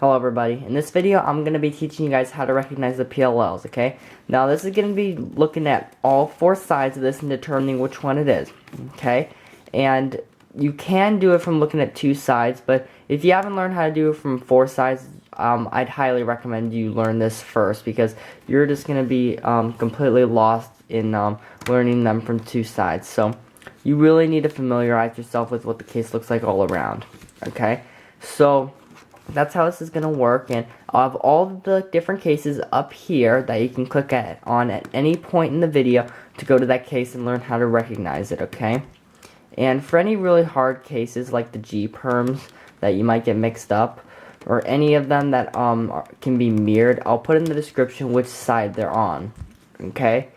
Hello everybody, in this video I'm going to be teaching you guys how to recognize the PLLs, okay? Now this is going to be looking at all four sides of this and determining which one it is, okay? And you can do it from looking at two sides, but if you haven't learned how to do it from four sides, I'd highly recommend you learn this first because you're just going to be completely lost in learning them from two sides. So you really need to familiarize yourself with what the case looks like all around, okay? So that's how this is going to work, and I'll have all the different cases up here that you can click on at any point in the video to go to that case and learn how to recognize it, okay? And for any really hard cases like the G perms that you might get mixed up, or any of them that can be mirrored, I'll put in the description which side they're on, okay?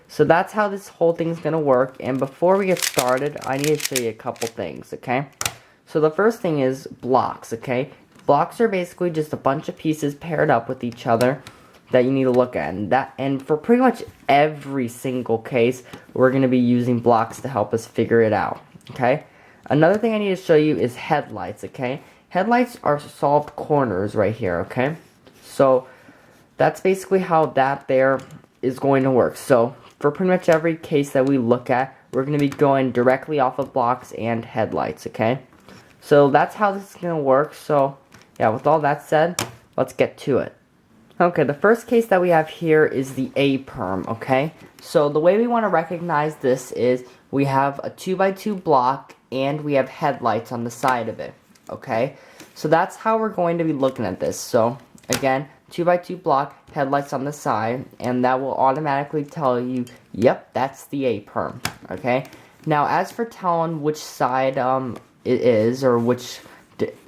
So that's how this whole thing's going to work, and before we get started, I need to show you a couple things, okay? So the first thing is blocks, okay? Blocks are basically just a bunch of pieces paired up with each other that you need to look at. And for pretty much every single case, we're going to be using blocks to help us figure it out, okay? Another thing I need to show you is headlights, okay? Headlights are solved corners right here, okay? So that's basically how that there is going to work. So for pretty much every case that we look at, we're going to be going directly off of blocks and headlights, okay? So that's how this is going to work. So yeah, with all that said, let's get to it. Okay, the first case that we have here is the A perm, okay? So the way we want to recognize this is we have a 2x2 block and we have headlights on the side of it, okay? So that's how we're going to be looking at this. So again, 2x2 block, headlights on the side, and that will automatically tell you, yep, that's the A perm, okay? Now, as for telling which side it is, or which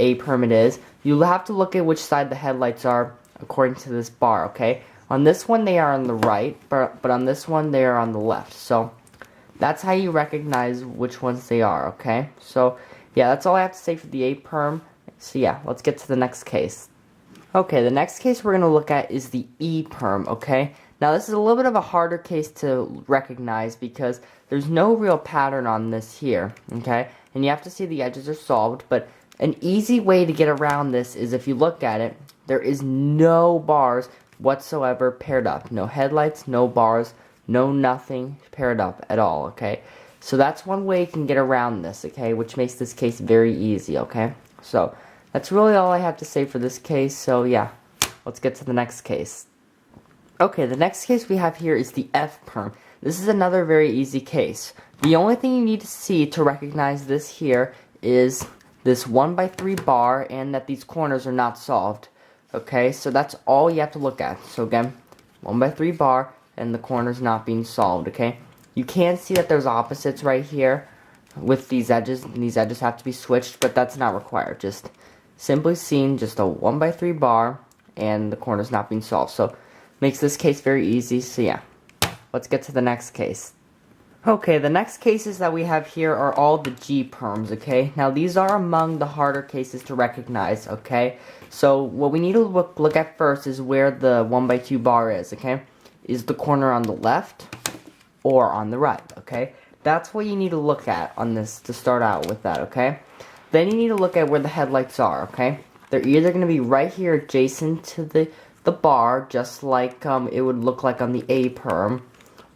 A perm it is, you'll have to look at which side the headlights are according to this bar, okay? On this one they are on the right, but on this one they are on the left. So that's how you recognize which ones they are, okay? So yeah, that's all I have to say for the A perm. So yeah, let's get to the next case. Okay, the next case we're going to look at is the E perm, okay? Now this is a little bit of a harder case to recognize because there's no real pattern on this here, okay? And you have to see the edges are solved, but an easy way to get around this is if you look at it, there is no bars whatsoever paired up. No headlights, no bars, no nothing paired up at all, okay? So that's one way you can get around this, okay? Which makes this case very easy, okay? So that's really all I have to say for this case. So yeah, let's get to the next case. Okay, the next case we have here is the F perm. This is another very easy case. The only thing you need to see to recognize this here is this 1x3 bar and that these corners are not solved. Okay, so that's all you have to look at. So again, 1x3 bar and the corners not being solved, okay? You can see that there's opposites right here with these edges, and these edges have to be switched, but that's not required. Just simply seeing just a 1x3 bar and the corners not being solved. So makes this case very easy. So yeah, let's get to the next case. Okay, the next cases that we have here are all the G perms, okay? Now, these are among the harder cases to recognize, okay? So, what we need to look at first is where the 1x2 bar is, okay? Is the corner on the left or on the right, okay? That's what you need to look at on this to start out with that, okay? Then you need to look at where the headlights are, okay? They're either going to be right here adjacent to the bar, just like it would look like on the A perm,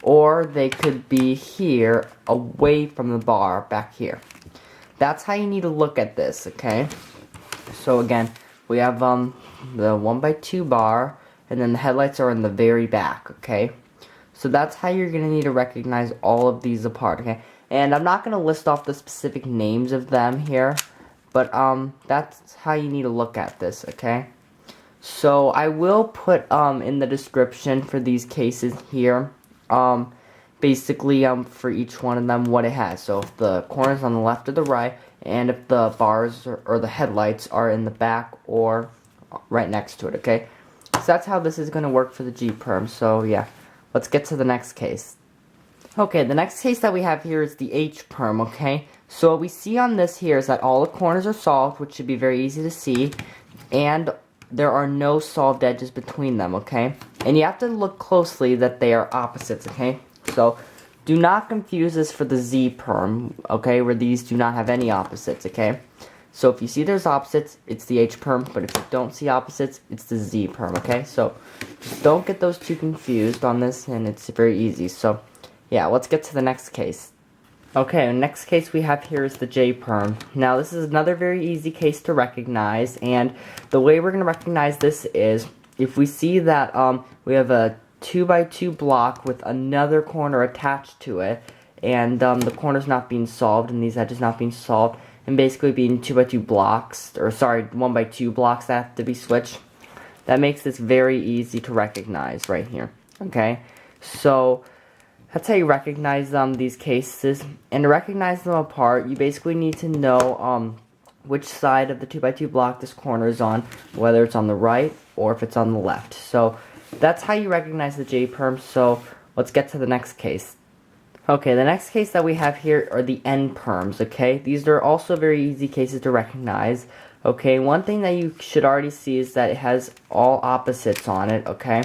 or they could be here, away from the bar, back here. That's how you need to look at this, okay? So again, we have the 1x2 bar, and then the headlights are in the very back, okay? So that's how you're going to need to recognize all of these apart, okay? And I'm not going to list off the specific names of them here, but that's how you need to look at this, okay? So I will put in the description for these cases here, basically for each one of them what it has. So if the corner's on the left or the right, and if the bars or the headlights are in the back or right next to it, okay? So that's how this is going to work for the G perm. So yeah, let's get to the next case. Okay, the next case that we have here is the H perm, okay? So what we see on this here is that all the corners are solved, which should be very easy to see, and there are no solved edges between them, okay? And you have to look closely that they are opposites, okay? So do not confuse this for the Z perm, okay? Where these do not have any opposites, okay? So if you see there's opposites, it's the H perm, but if you don't see opposites, it's the Z perm, okay? So just don't get those two confused on this, and it's very easy. So yeah, let's get to the next case. Okay, the next case we have here is the J perm. Now this is another very easy case to recognize, and the way we're going to recognize this is if we see that we have a 2x2 block with another corner attached to it, and the corner's not being solved and these edges not being solved, and basically being 2x2 blocks, or sorry, 1x2 blocks that have to be switched, that makes this very easy to recognize right here, okay? So that's how you recognize these cases, and to recognize them apart, you basically need to know which side of the 2x2 block this corner is on, whether it's on the right or if it's on the left. So that's how you recognize the J perm. So let's get to the next case. Okay, the next case that we have here are the N perms, okay? These are also very easy cases to recognize. Okay, one thing that you should already see is that it has all opposites on it, okay?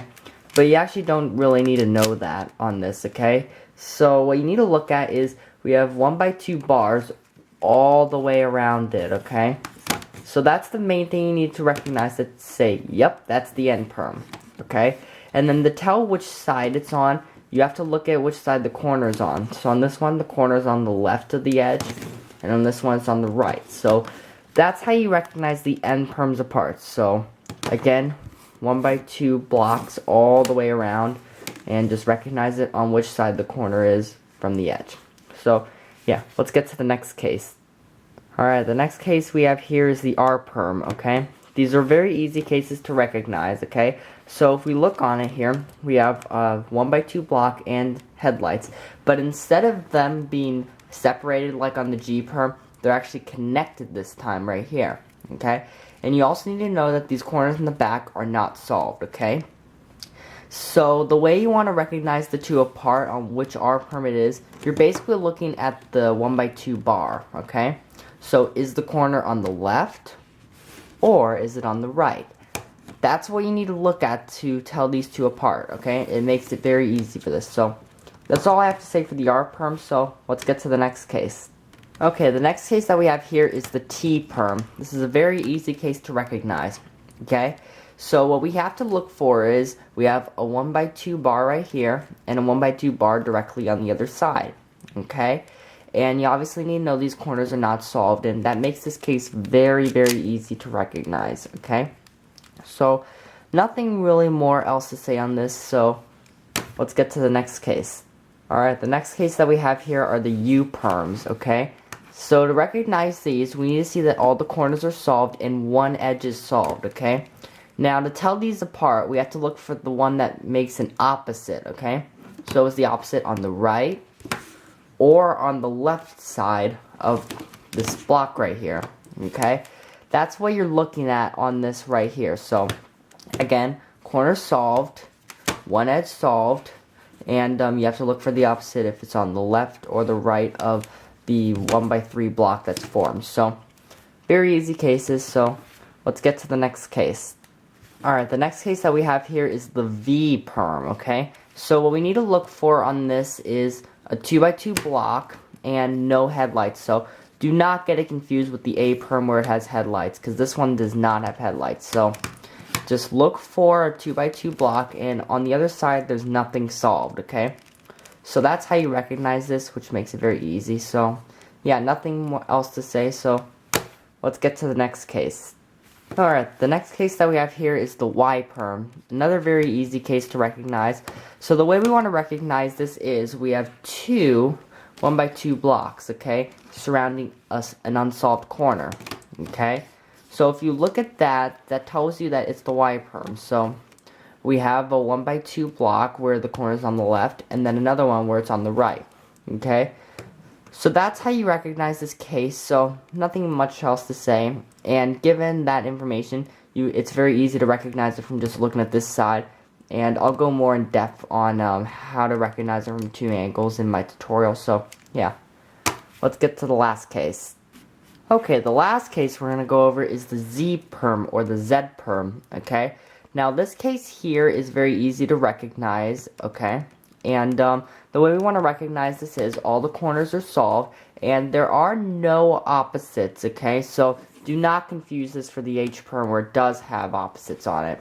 But you actually don't really need to know that on this, okay? So what you need to look at is we have 1x2 bars all the way around it, okay? So that's the main thing you need to recognize, that say, yep, that's the N perm, okay? And then to tell which side it's on, you have to look at which side the corner is on. So on this one, the corner is on the left of the edge, and on this one, it's on the right. So that's how you recognize the N perms apart. So again, 1x2 blocks all the way around, and just recognize it on which side the corner is from the edge. So yeah, let's get to the next case. Alright, the next case we have here is the R perm, okay? These are very easy cases to recognize, okay? So if we look on it here, we have a 1x2 block and headlights, but instead of them being separated like on the G perm, they're actually connected this time right here, okay? And you also need to know that these corners in the back are not solved, okay? So the way you want to recognize the two apart on which R perm it is, you're basically looking at the 1x2 bar, okay? So is the corner on the left or is it on the right? That's what you need to look at to tell these two apart, okay? It makes it very easy for this. So that's all I have to say for the R perm, so let's get to the next case. Okay, the next case that we have here is the T perm. This is a very easy case to recognize, okay? So what we have to look for is we have a 1x2 bar right here and a 1x2 bar directly on the other side, okay? And you obviously need to know these corners are not solved, and that makes this case very, very easy to recognize, okay? So nothing really more else to say on this, so let's get to the next case. Alright, the next case that we have here are the U perms, okay? So to recognize these, we need to see that all the corners are solved and one edge is solved, okay? Now to tell these apart, we have to look for the one that makes an opposite, okay? So is the opposite on the right or on the left side of this block right here, okay? That's what you're looking at on this right here. So again, corner solved, one edge solved, and you have to look for the opposite if it's on the left or the right of the 1x3 block that's formed. So very easy cases, so let's get to the next case. Alright, the next case that we have here is the V perm, okay? So what we need to look for on this is a 2x2 block and no headlights. So do not get it confused with the A perm where it has headlights, because this one does not have headlights. So just look for a 2x2 block, and on the other side there's nothing solved, okay? So that's how you recognize this, which makes it very easy. So yeah, nothing more else to say, so let's get to the next case. Alright, the next case that we have here is the Y perm. Another very easy case to recognize. So the way we want to recognize this is we have two 1x2 blocks, okay, surrounding us an unsolved corner, okay? So if you look at that, that tells you that it's the Y perm. So we have a 1x2 block where the corner is on the left, and then another one where it's on the right, okay? So that's how you recognize this case, so nothing much else to say. And given that information, it's very easy to recognize it from just looking at this side. And I'll go more in depth on how to recognize it from two angles in my tutorial. So yeah, let's get to the last case. Okay, the last case we're going to go over is the Z perm or the Z perm, okay? Now this case here is very easy to recognize, okay? And the way we want to recognize this is all the corners are solved and there are no opposites, okay? So do not confuse this for the H perm where it does have opposites on it.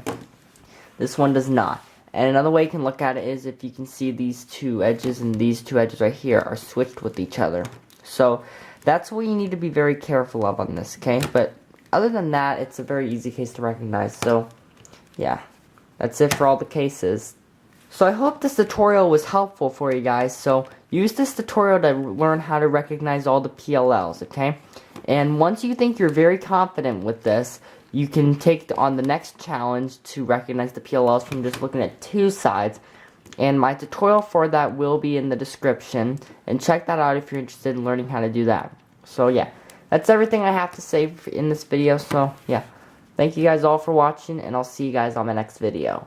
This one does not. And another way you can look at it is if you can see these two edges and these two edges right here are switched with each other. So that's what you need to be very careful of on this, okay? But other than that, it's a very easy case to recognize. So yeah, that's it for all the cases. So I hope this tutorial was helpful for you guys. So use this tutorial to learn how to recognize all the PLLs, okay? And once you think you're very confident with this, you can take on the next challenge to recognize the PLLs from just looking at two sides. And my tutorial for that will be in the description. And check that out if you're interested in learning how to do that. So yeah, that's everything I have to say in this video. So yeah, thank you guys all for watching, and I'll see you guys on the next video.